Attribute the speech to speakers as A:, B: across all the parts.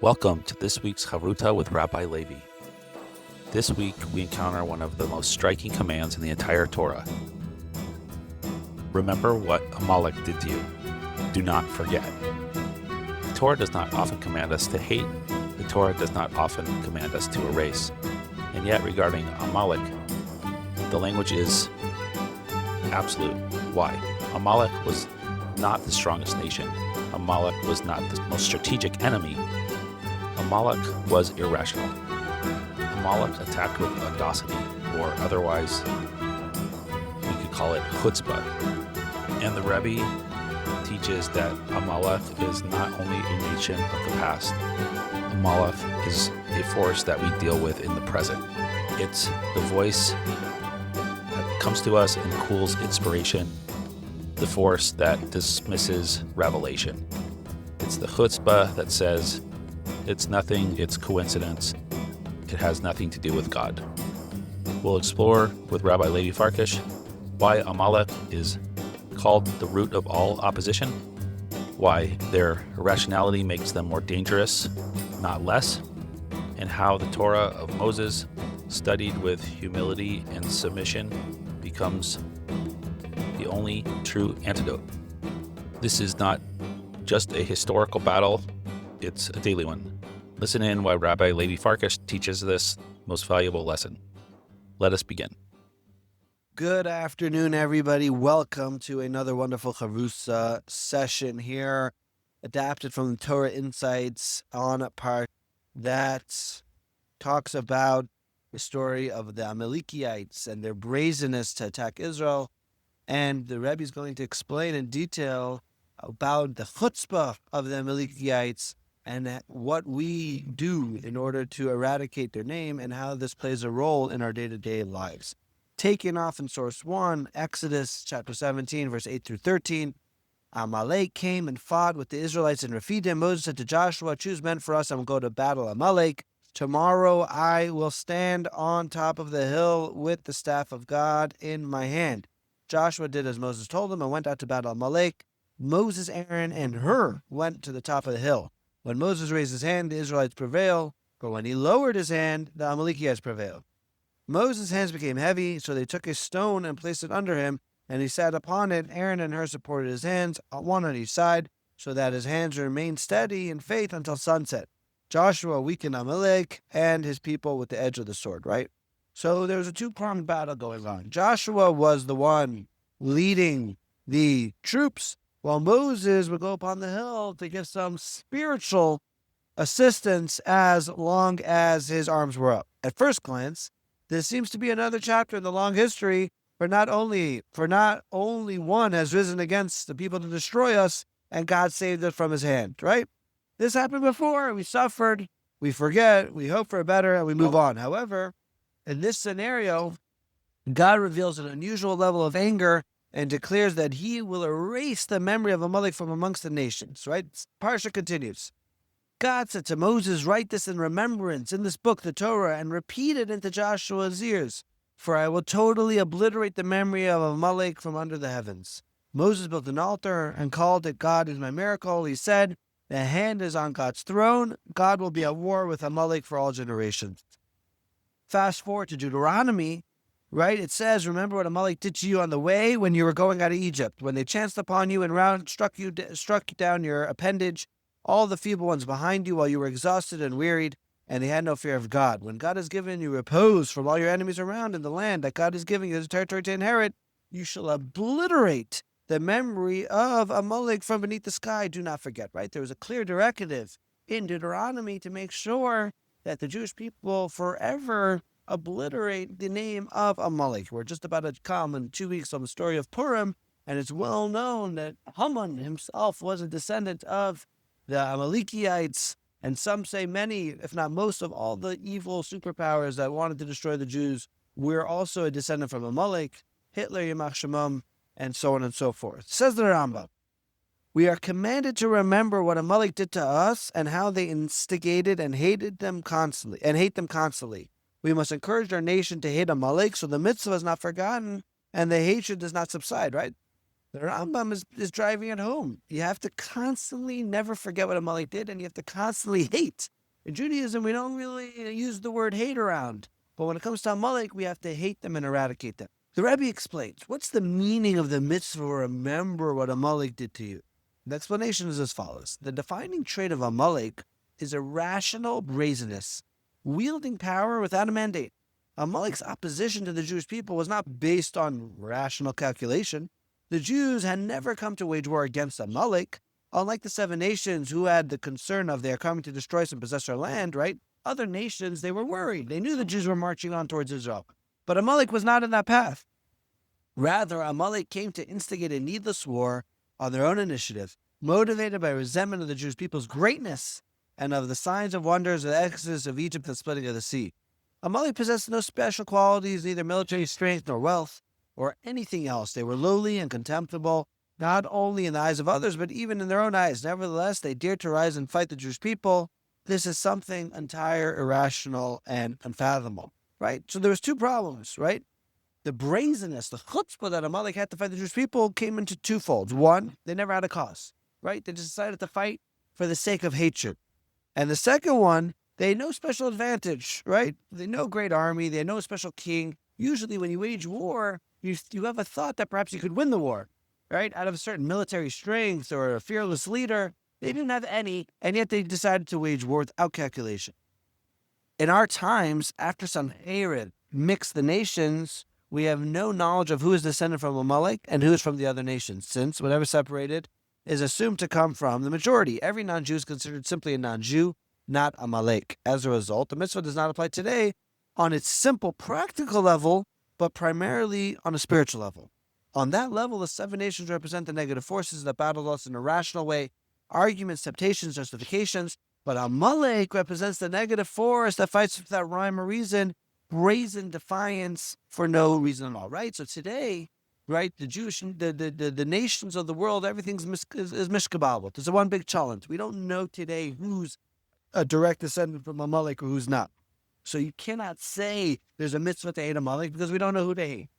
A: Welcome to this week's Chavruta with Rabbi Levi. This week we encounter one of the most striking commands in the entire Torah. Remember what Amalek did to you. Do not forget. The Torah does not often command us to hate. The Torah does not often command us to erase. And yet regarding Amalek, the language is absolute. Why? Amalek was not the strongest nation. Amalek was not the most strategic enemy. Amalek was irrational. Amalek attacked with audacity, or otherwise, we could call it chutzpah. And the Rabbi teaches that Amalek is not only a nation of the past. Amalek is a force that we deal with in the present. It's the voice that comes to us and cools inspiration, the force that dismisses revelation. It's the chutzpah that says, it's nothing, it's coincidence. It has nothing to do with God. We'll explore with Rabbi Levi Farkash why Amalek is called the root of all opposition, why their irrationality makes them more dangerous, not less, and how the Torah of Moses, studied with humility and submission, becomes the only true antidote. This is not just a historical battle, it's a daily one. Listen in while Rabbi Levi Farkash teaches this most valuable lesson. Let us begin.
B: Good afternoon, everybody. Welcome to another wonderful Chavrusa session here, adapted from the Torah Insights on a part that talks about the story of the Amalekites and their brazenness to attack Israel. And the Rebbe is going to explain in detail about the chutzpah of the Amalekites and what we do in order to eradicate their name and how this plays a role in our day-to-day lives. Taking off in source 1, Exodus chapter 17, verse 8 through 13, Amalek came and fought with the Israelites in Rephidim. Moses said to Joshua, choose men for us and we'll go to battle Amalek. Tomorrow I will stand on top of the hill with the staff of God in my hand. Joshua did as Moses told him and went out to battle Amalek. Moses, Aaron, and Hur went to the top of the hill. When Moses raised his hand, the Israelites prevailed, but when he lowered his hand, the Amalekites prevailed. Moses' hands became heavy, so they took a stone and placed it under him, and he sat upon it. Aaron and Hur supported his hands, one on each side, so that his hands remained steady in faith until sunset. Joshua weakened Amalek and his people with the edge of the sword, right? So there was a two-pronged battle going on. Joshua was the one leading the troops, while Moses would go upon the hill to give some spiritual assistance as long as his arms were up. At first glance, this seems to be another chapter in the long history for not only one has risen against the people to destroy us, and God saved us from his hand, right? This happened before. We suffered, we forget, we hope for a better, and we move on. However, in this scenario, God reveals an unusual level of anger and declares that he will erase the memory of Amalek from amongst the nations, right? Parsha continues. God said to Moses, write this in remembrance in this book, the Torah, and repeat it into Joshua's ears, for I will totally obliterate the memory of Amalek from under the heavens. Moses built an altar and called it God is my miracle. He said, the hand is on God's throne. God will be at war with Amalek for all generations. Fast forward to Deuteronomy, right? It says, remember what Amalek did to you on the way when you were going out of Egypt, when they chanced upon you and struck you down your appendage, all the feeble ones behind you while you were exhausted and wearied, and they had no fear of God. When God has given you repose from all your enemies around in the land that God is giving you as a territory to inherit, you shall obliterate the memory of Amalek from beneath the sky. Do not forget, right? There was a clear directive in Deuteronomy to make sure that the Jewish people forever obliterate the name of Amalek. We're just about to come in 2 weeks on the story of Purim, and it's well known that Haman himself was a descendant of the Amalekites, and some say many, if not most, of all the evil superpowers that wanted to destroy the Jews were also a descendant from Amalek, Hitler, Yamach Shemam, and so on and so forth. Says the Rambam, we are commanded to remember what Amalek did to us and how they instigated and hate them constantly. We must encourage our nation to hate Amalek so the mitzvah is not forgotten and the hatred does not subside, right? The Rambam is driving it home. You have to constantly never forget what Amalek did, and you have to constantly hate. In Judaism, we don't really use the word hate around. But when it comes to Amalek, we have to hate them and eradicate them. The Rabbi explains, what's the meaning of the mitzvah, remember what Amalek did to you? The explanation is as follows. The defining trait of Amalek is irrational brazenness, wielding power without a mandate. Amalek's opposition to the Jewish people was not based on rational calculation. The Jews had never come to wage war against Amalek. Unlike the 7 nations who had the concern of their coming to destroy us and possess our land, right? Other nations, they were worried. They knew the Jews were marching on towards Israel. But Amalek was not in that path. Rather, Amalek came to instigate a needless war on their own initiative, motivated by resentment of the Jewish people's greatness and of the signs and wonders of the exodus of Egypt and the splitting of the sea. Amalek possessed no special qualities, neither military strength nor wealth, or anything else. They were lowly and contemptible, not only in the eyes of others, but even in their own eyes. Nevertheless, they dared to rise and fight the Jewish people. This is something entire, irrational, and unfathomable, right? So there was 2 problems, right? The brazenness, the chutzpah that Amalek had to fight the Jewish people came into 2 folds. 1, they never had a cause, right? They just decided to fight for the sake of hatred. And the second one, they had no special advantage, right? They had no great army. They had no special king. Usually when you wage war, you have a thought that perhaps you could win the war, right? Out of a certain military strength or a fearless leader. They didn't have any, and yet they decided to wage war without calculation. In our times, after Sanherib mixed the nations, we have no knowledge of who is descended from Amalek and who is from the other nations, since whatever separated is assumed to come from the majority. Every non-Jew is considered simply a non-Jew, not Amalek. As a result, the mitzvah does not apply today on its simple practical level, but primarily on a spiritual level. On that level, the 7 nations represent the negative forces that battled us in a rational way, arguments, temptations, justifications, but Amalek represents the negative force that fights without rhyme or reason, brazen defiance for no reason at all, right? So today, right, the nations of the world, everything's is mishkabel. There's a one big challenge. We don't know today who's a direct descendant from Amalek or who's not. So you cannot say there's a mitzvah to hate Amalek because we don't know who to hate.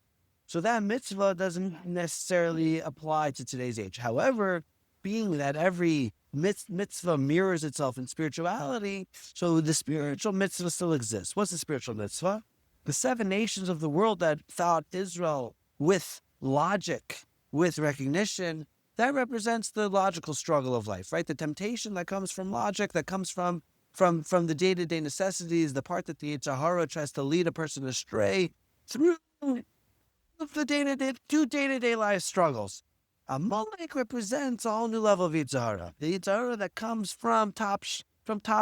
B: So that mitzvah doesn't necessarily apply to today's age. However, being that every mitzvah mirrors itself in spirituality, so the spiritual mitzvah still exists. What's the spiritual mitzvah? The 7 nations of the world that thought Israel with logic, with recognition, that represents the logical struggle of life, right? The temptation that comes from logic, that comes from the day-to-day necessities, the part that the Yetzer Hara tries to lead a person astray through the day-to-day life struggles. Amalek represents a whole new level of Yetzer Hara. The Yetzer Hara that comes from top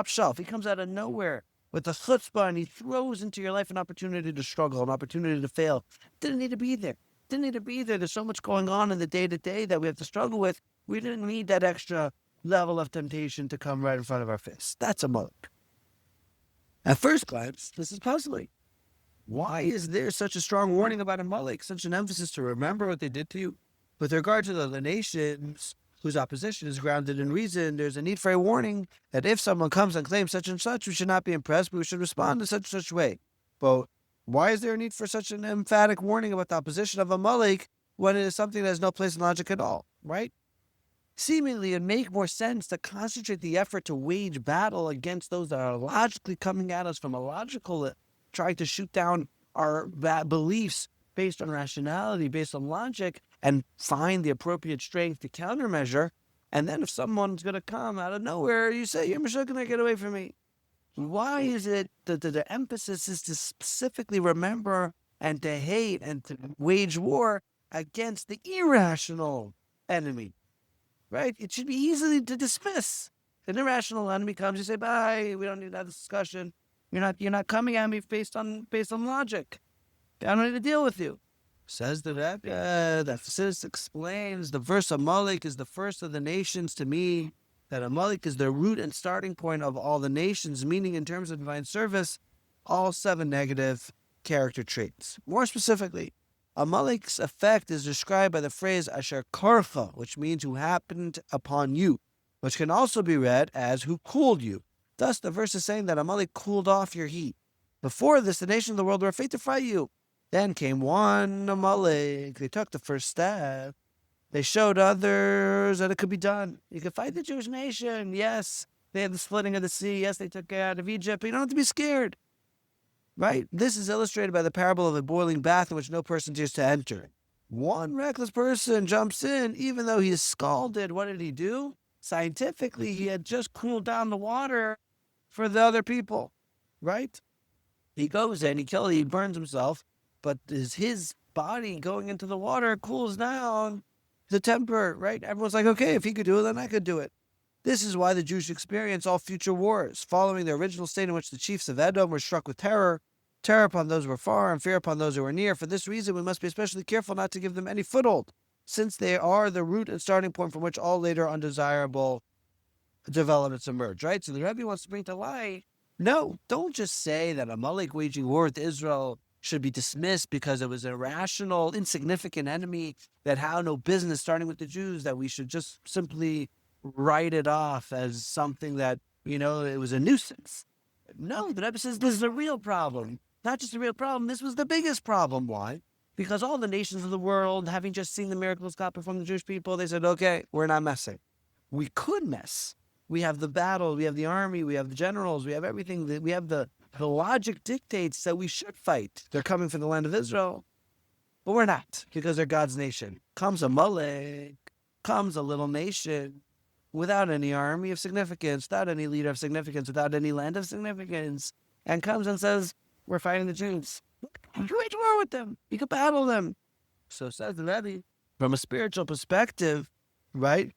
B: shelf. He comes out of nowhere with a chutzpah and he throws into your life an opportunity to struggle, an opportunity to fail. Didn't need to be there. There's so much going on in the day-to-day that we have to struggle with. We didn't need that extra level of temptation to come right in front of our face. That's Amalek. At first glance, this is puzzling. Why is there such a strong warning about Amalek, such an emphasis to remember what they did to you? With regard to the other nations whose opposition is grounded in reason, there's a need for a warning that if someone comes and claims such and such, we should not be impressed, but we should respond in such and such way. But why is there a need for such an emphatic warning about the opposition of Amalek when it is something that has no place in logic at all, right? Seemingly, it would make more sense to concentrate the effort to wage battle against those that are logically coming at us from a logical, trying to shoot down our beliefs based on rationality, based on logic, and find the appropriate strength to countermeasure. And then if someone's going to come out of nowhere, you say, you're going to get away from me. Why is it that the emphasis is to specifically remember and to hate and to wage war against the irrational enemy, right? It should be easily to dismiss. An irrational enemy comes, you say, bye, we don't need to have this discussion. You're not coming at me based on logic. I don't need to deal with you. Says the Rabbi, that Chassidus explains the verse Amalek is the first of the nations to me, that Amalek is the root and starting point of all the nations, meaning in terms of divine service, all 7 negative character traits. More specifically, Amalek's effect is described by the phrase asher karcha, which means who happened upon you, which can also be read as who cooled you. Thus, the verse is saying that Amalek cooled off your heat. Before this, the nations of the world were afraid to fight you. Then came one Amalek. They took the first step. They showed others that it could be done. You could fight the Jewish nation. Yes, they had the splitting of the sea. Yes, they took it out of Egypt, but you don't have to be scared. Right? This is illustrated by the parable of a boiling bath in which no person dares to enter. One reckless person jumps in, even though he is scalded. What did he do? Scientifically, he had just cooled down the water for the other people, right? He goes in, he burns himself, but his body going into the water cools down the temper, right? Everyone's like, okay, if he could do it, then I could do it. This is why the Jews experience all future wars, following the original state in which the chiefs of Edom were struck with terror upon those who were far and fear upon those who were near. For this reason, we must be especially careful not to give them any foothold, since they are the root and starting point from which all later undesirable developments emerge, right? So the Rebbe wants to bring to light, no, don't just say that Amalek waging war with Israel should be dismissed because it was an irrational, insignificant enemy that had no business starting with the Jews, that we should just simply write it off as something that, it was a nuisance. No, the Rebbe says this is a real problem. Not just a real problem, this was the biggest problem. Why? Because all the nations of the world, having just seen the miracles God performed the Jewish people, they said, okay, we're not messing. We could mess. We have the battle, we have the army, we have the generals, we have everything. We have the logic dictates that we should fight. They're coming from the land of Israel. But we're not, because they're God's nation. Comes Amalek, comes a little nation without any army of significance, without any leader of significance, without any land of significance, and comes and says, we're fighting the Jews. Look, you can wage war with them. You can battle them. So says the Rebbe, from a spiritual perspective, right?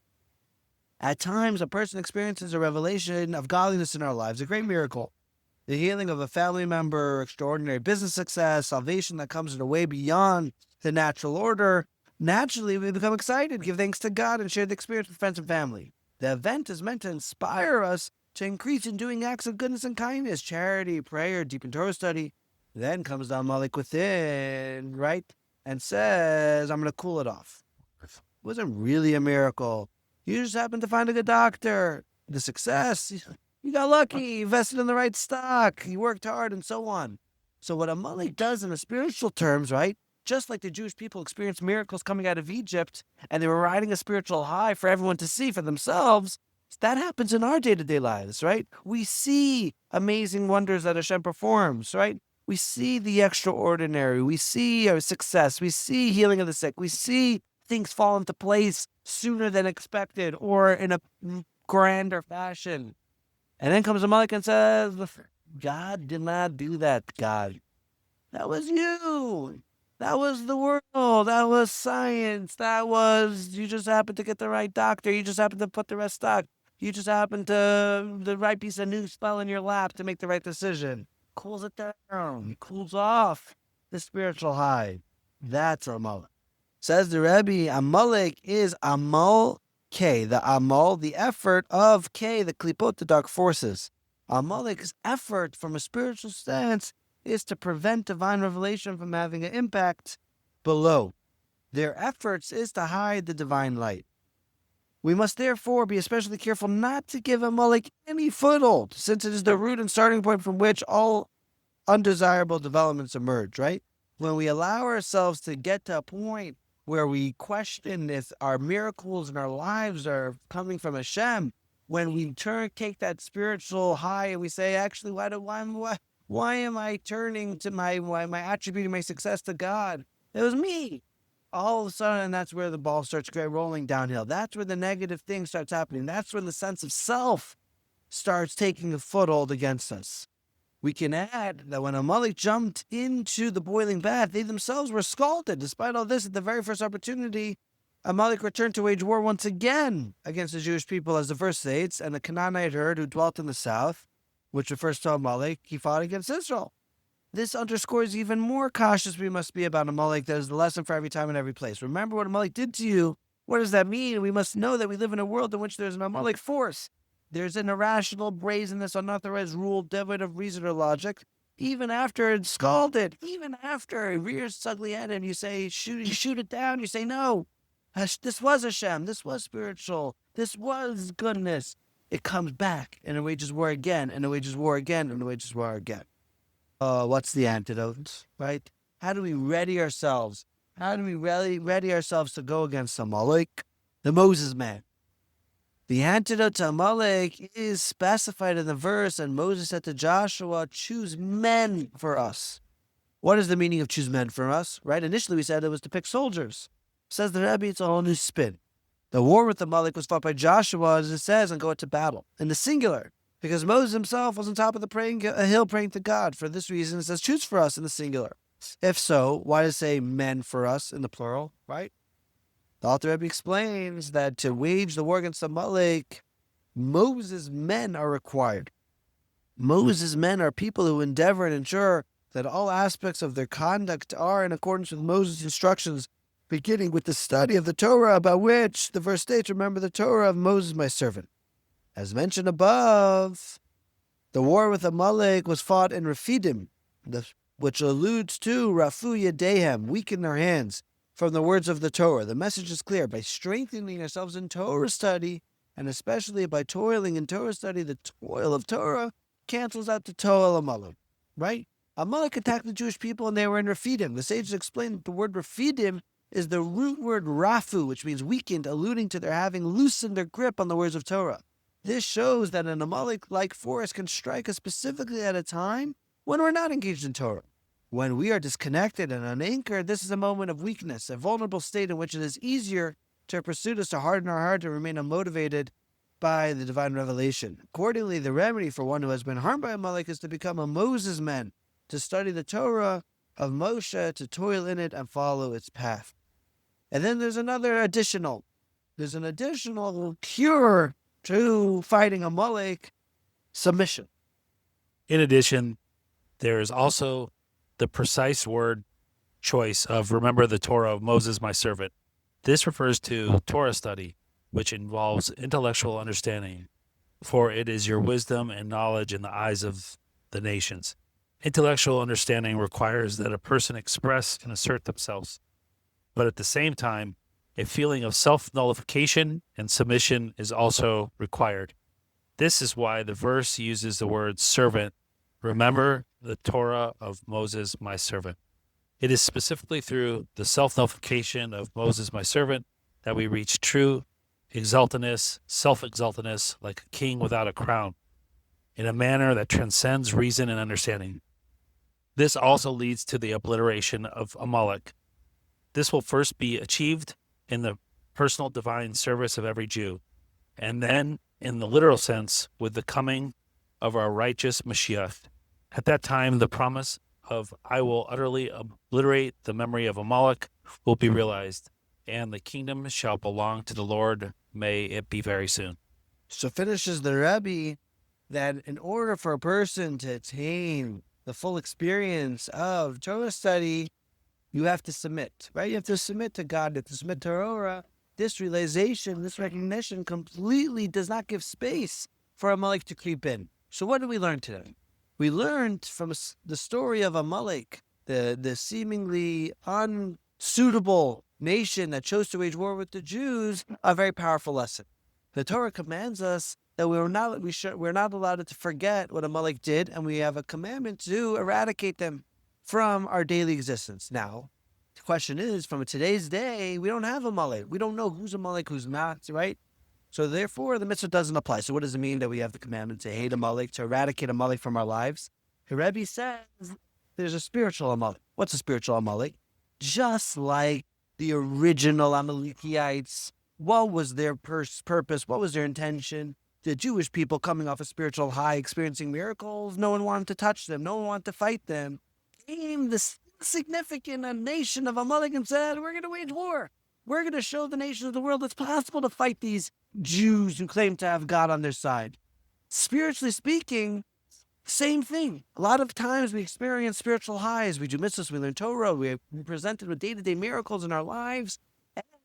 B: At times, a person experiences a revelation of godliness in our lives, a great miracle. The healing of a family member, extraordinary business success, salvation that comes in a way beyond the natural order. Naturally, we become excited, give thanks to God, and share the experience with friends and family. The event is meant to inspire us to increase in doing acts of goodness and kindness, charity, prayer, deep in Torah study. Then comes the Amalek within, right? And says, I'm going to cool it off. It wasn't really a miracle. You just happened to find a good doctor. The success, you got lucky, you invested in the right stock, you worked hard, and so on. So what Amalek does in the spiritual terms, right? Just like the Jewish people experienced miracles coming out of Egypt, and they were riding a spiritual high for everyone to see for themselves, that happens in our day-to-day lives, right? We see amazing wonders that Hashem performs, right? We see the extraordinary. We see our success. We see healing of the sick. We see things fall into place sooner than expected or in a grander fashion. And then comes Amalek and says, God did not do that, God. That was you. That was the world. That was science. You just happened to get the right doctor. You just happened to put the right stock. You just happened to, the right piece of news fell in your lap to make the right decision. Cools it down. Cools off the spiritual high. That's Amalek. Says the Rebbe, Amalek is Amal K, the Amal, the effort of K, the Klipot, the dark forces. Amalek's effort from a spiritual stance is to prevent divine revelation from having an impact below. Their efforts is to hide the divine light. We must therefore be especially careful not to give Amalek any foothold, since it is the root and starting point from which all undesirable developments emerge, right? When we allow ourselves to get to a point where we question if our miracles and our lives are coming from Hashem, when we take that spiritual high and we say, actually, why am I turning to my attributing my success to God? It was me. All of a sudden, that's where the ball starts rolling downhill. That's where the negative thing starts happening. That's when the sense of self starts taking a foothold against us. We can add that when Amalek jumped into the boiling bath, they themselves were scalded. Despite all this, at the very first opportunity, Amalek returned to wage war once again against the Jewish people, as the verse states, and the Canaanite herd who dwelt in the south, which refers to Amalek, he fought against Israel. This underscores even more cautious we must be about Amalek. That is the lesson for every time and every place. Remember what Amalek did to you. What does that mean? We must know that we live in a world in which there's an Amalek force. There's an irrational, brazenness, unauthorized rule, devoid of reason or logic. Even after it's scalded, even after it rears its ugly head and you say, shoot it down, you say, no, this was Hashem, this was spiritual, this was goodness. It comes back and it wages war again, and it wages war again, and it wages war again. What's the antidote, right? How do we ready ourselves How do we ready ourselves to go against Amalek, the Moses man? The antidote to Amalek is specified in the verse, and Moses said to Joshua, choose men for us. What is the meaning of choose men for us? Right? Initially we said it was to pick soldiers. Says the Rabbi, it's a whole new spin. The war with Amalek was fought by Joshua, as it says, and go into battle. In the singular, because Moses himself was on top of a hill praying to God. For this reason, it says choose for us in the singular. If so, why does it say men for us in the plural, right? The Alter Rebbe explains that to wage the war against Amalek, Moses' men are required. Moses' men are people who endeavor and ensure that all aspects of their conduct are in accordance with Moses' instructions, beginning with the study of the Torah, about which the verse states, remember the Torah of Moses, my servant. As mentioned above, the war with Amalek was fought in Rephidim, which alludes to Rafu Yedehem, weaken their hands, from the words of the Torah. The message is clear. By strengthening ourselves in Torah study, and especially by toiling in Torah study, the toil of Torah cancels out the toil of Amalek, right? Amalek attacked the Jewish people and they were in Rephidim. The sages explained that the word Rephidim is the root word Rafu, which means weakened, alluding to their having loosened their grip on the words of Torah. This shows that an Amalek-like force can strike us specifically at a time when we're not engaged in Torah. When we are disconnected and unanchored, this is a moment of weakness, a vulnerable state in which it is easier to pursue us, to harden our heart, to remain unmotivated by the divine revelation. Accordingly, the remedy for one who has been harmed by Amalek is to become a Moses man, to study the Torah of Moshe, to toil in it and follow its path. And then there's an additional cure to fighting Amalek: submission.
A: In addition, there is also the precise word choice of remember the Torah of Moses, my servant. This refers to Torah study, which involves intellectual understanding, for it is your wisdom and knowledge in the eyes of the nations. Intellectual understanding requires that a person express and assert themselves, but at the same time, a feeling of self-nullification and submission is also required. This is why the verse uses the word servant. Remember the Torah of Moses, my servant. It is specifically through the self-nullification of Moses, my servant, that we reach true exaltedness, self-exaltedness, like a king without a crown, in a manner that transcends reason and understanding. This also leads to the obliteration of Amalek. This will first be achieved in the personal divine service of every Jew, and then, in the literal sense, with the coming of our righteous Mashiach. At that time, the promise of I will utterly obliterate the memory of Amalek will be realized, and the kingdom shall belong to the Lord. May it be very soon.
B: So finishes the Rabbi that in order for a person to attain the full experience of Torah study, you have to submit, right? You have to submit to God, you have to submit to Torah. This realization, this recognition completely does not give space for Amalek to creep in. So what did we learn today? We learned from the story of Amalek, the seemingly unsuitable nation that chose to wage war with the Jews, a very powerful lesson. The Torah commands us that we're not allowed to forget what Amalek did, and we have a commandment to eradicate them from our daily existence. Now, the question is, from today's day, we don't have Amalek. We don't know who's Amalek, who's not, right? So therefore, the mitzvah doesn't apply. So what does it mean that we have the commandment to hate Amalek, to eradicate Amalek from our lives? The Rebbe says there's a spiritual Amalek. What's a spiritual Amalek? Just like the original Amalekites, what was their purpose? What was their intention? The Jewish people coming off a spiritual high, experiencing miracles, no one wanted to touch them. No one wanted to fight them. Came this significant nation of Amalek and said, we're going to wage war. We're going to show the nations of the world it's possible to fight these Jews who claim to have God on their side. Spiritually speaking, same thing. A lot of times we experience spiritual highs. We do mitzvahs, we learn Torah, we're presented with day-to-day miracles in our lives,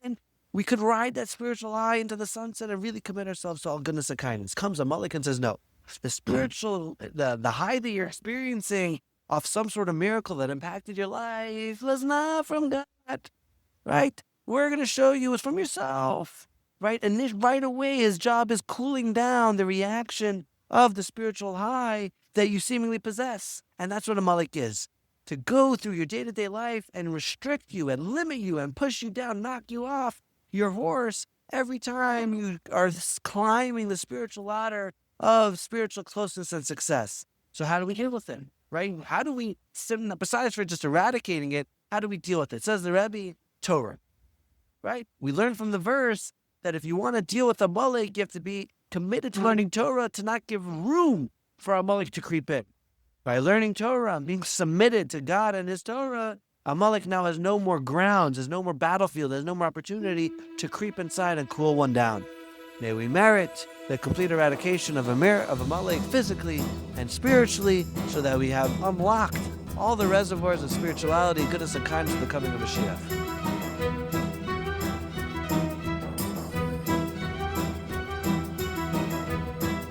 B: and we could ride that spiritual high into the sunset and really commit ourselves to all goodness and kindness. Comes Amalek and says, no, the spiritual, the high that you're experiencing off some sort of miracle that impacted your life was not from God, right? We're going to show you it's from yourself, right? And this, right away, his job is cooling down the reaction of the spiritual high that you seemingly possess. And that's what Amalek is. to go through your day-to-day life and restrict you and limit you and push you down, knock you off your horse every time you are climbing the spiritual ladder of spiritual closeness and success. So how do we deal with it, right? How do we, besides for just eradicating it, how do we deal with it? It says the Rabbi, Torah, right? We learn from the verse that if you want to deal with Amalek, you have to be committed to learning Torah to not give room for Amalek to creep in. By learning Torah, being submitted to God and His Torah, Amalek now has no more grounds, has no more battlefield, has no more opportunity to creep inside and cool one down. May we merit the complete eradication of Amalek physically and spiritually, so that we have unlocked all the reservoirs of spirituality, goodness, and kindness of the coming of Mashiach.